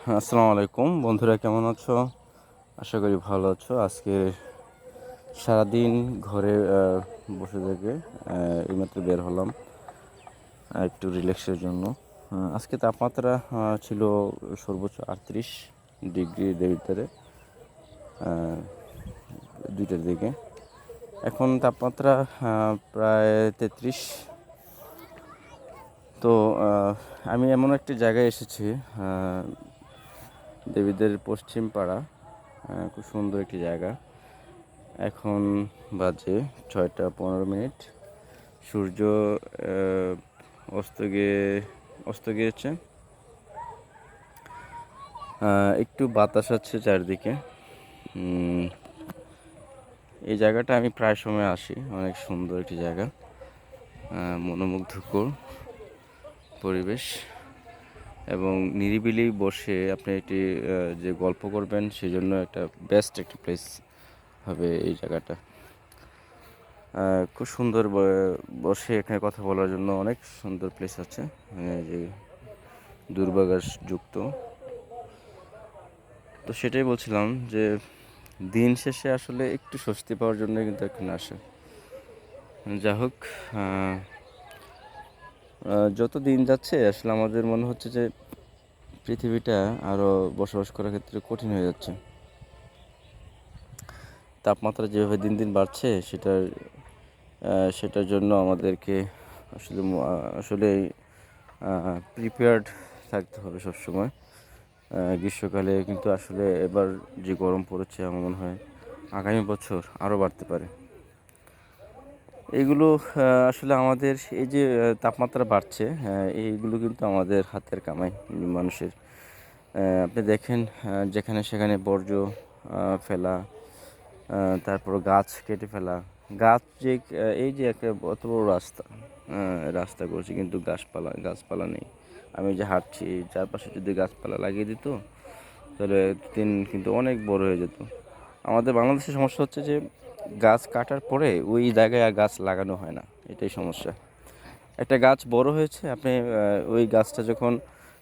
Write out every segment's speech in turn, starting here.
আসসালামু আলাইকুম বন্ধুরা, কেমন আছো? আশা করি ভালো আছো। আজকে সারাদিন ঘরে বসে থেকে এইমাত্র বের হলাম একটু রিল্যাক্সের জন্য। আজকে তাপমাত্রা ছিল সর্বোচ্চ 38 ডিগ্রি ভিতরে 2টার দিকে। এখন তাপমাত্রা প্রায় 33। তো আমি এমন একটি জায়গায় এসেছি, দেবীদের পশ্চিম পাড়া। খুব সুন্দর একটি জায়গা। এখন বাজে 6টা 15 মিনিট। সূর্য অস্ত গিয়েছে। একটু বাতাস আছে চারিদিকে। এই জায়গাটা আমি প্রায় সময় আসি। অনেক সুন্দর একটি জায়গা, মনোমুগ্ধকর পরিবেশ এবং নিরিবিলি বসে আপনি একটি যে গল্প করবেন সেই জন্য একটা বেস্ট একটি প্লেস হবে এই জায়গাটা। খুব সুন্দর বসে এখানে কথা বলার জন্য অনেক সুন্দর প্লেস আছে, যে দূর্বাঘাস যুক্ত। তো সেটাই বলছিলাম যে দিন শেষে আসলে একটু স্বস্তি পাওয়ার জন্য কিন্তু এখানে আসে। যা হোক, যত দিন যাচ্ছে আসলে আমাদের মনে হচ্ছে যে পৃথিবীটা আরও বসবাস করার ক্ষেত্রে কঠিন হয়ে যাচ্ছে। তাপমাত্রা যেভাবে দিন দিন বাড়ছে সেটার জন্য আমাদেরকে আসলে প্রিপেয়ার্ড থাকতে হবে সবসময়। গ্রীষ্মকালে কিন্তু আসলে এবার যে গরম পড়েছে আমার মনে হয় আগামী বছর আরও বাড়তে পারে। এইগুলো আসলে আমাদের এই যে তাপমাত্রা বাড়ছে, এইগুলো কিন্তু আমাদের হাতের কামাই মানুষের। আপনি দেখেন, যেখানে সেখানে বর্জ্য ফেলা, তারপর গাছ কেটে ফেলা। গাছ যে এই যে একটা অত বড় রাস্তা করছে কিন্তু গাছপালা নেই। আমি যে হাঁটছি চারপাশে যদি গাছপালা লাগিয়ে দিত তাহলে দিন কিন্তু অনেক বড় হয়ে যেত। আমাদের বাংলাদেশের সমস্যা হচ্ছে যে গাছ কাটার পরে ওই জায়গায় আর গাছ লাগানো হয় না, এটাই সমস্যা। একটা গাছ বড় হয়েছে, আপনি ওই গাছটা যখন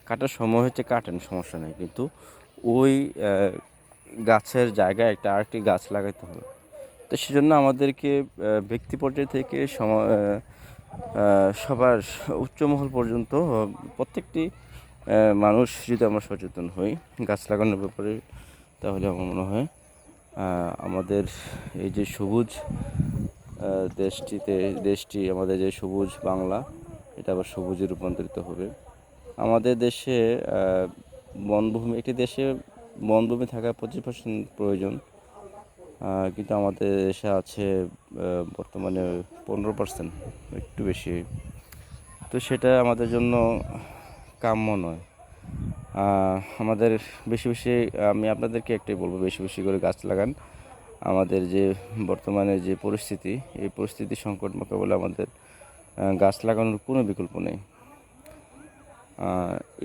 কাটার সময় হচ্ছে কাটেন, সমস্যা নেই, কিন্তু ওই গাছের জায়গায় আরেকটি গাছ লাগাইতে হবে। তো সেজন্য আমাদেরকে ব্যক্তি পর্যায় থেকে সবার উচ্চমহল পর্যন্ত প্রত্যেকটি মানুষ যদি আমরা সচেতন হই গাছ লাগানোর ব্যাপারে, তাহলে আমার মনে হয় আমাদের এই যে সবুজ দেশটি আমাদের যে সবুজ বাংলা, এটা আবার সবুজে রূপান্তরিত হবে। আমাদের দেশে একটি দেশে বনভূমি থাকা 25% প্রয়োজন, কিন্তু আমাদের দেশে আছে বর্তমানে 15%, একটু বেশি। তো সেটা আমাদের জন্য কাম্য নয়। আমাদের বেশি বেশি আমি আপনাদেরকে একটাই বলবো, বেশি বেশি করে গাছ লাগান। আমাদের যে বর্তমানে যে পরিস্থিতি, এই পরিস্থিতি সংকট মোকাবেলা আমাদের গাছ লাগানোর কোনো বিকল্প নেই।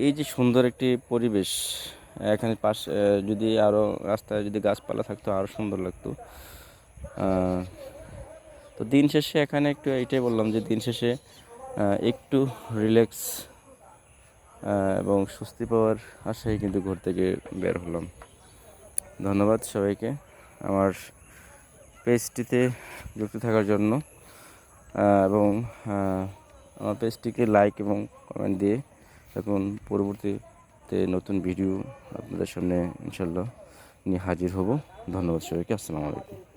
এই যে সুন্দর একটি পরিবেশ, এখানে যদি আরও রাস্তায় যদি গাছপালা থাকতো আরও সুন্দর লাগতো। তো দিন শেষে এখানে একটু এইটাই বললাম যে দিন শেষে একটু রিল্যাক্স এবং স্বস্তি পাওয়ার আশায় কিন্তু ঘর থেকে বের হলাম। ধন্যবাদ সবাইকে আমার পেজটিতে যুক্ত থাকার জন্য, এবং আমার পেজটিকে লাইক এবং কমেন্ট দিয়ে এখন পরবর্তীতে নতুন ভিডিও আপনাদের সামনে ইনশাল্লাহ নিয়ে হাজির হব। ধন্যবাদ সবাইকে। আসসালামু আলাইকুম।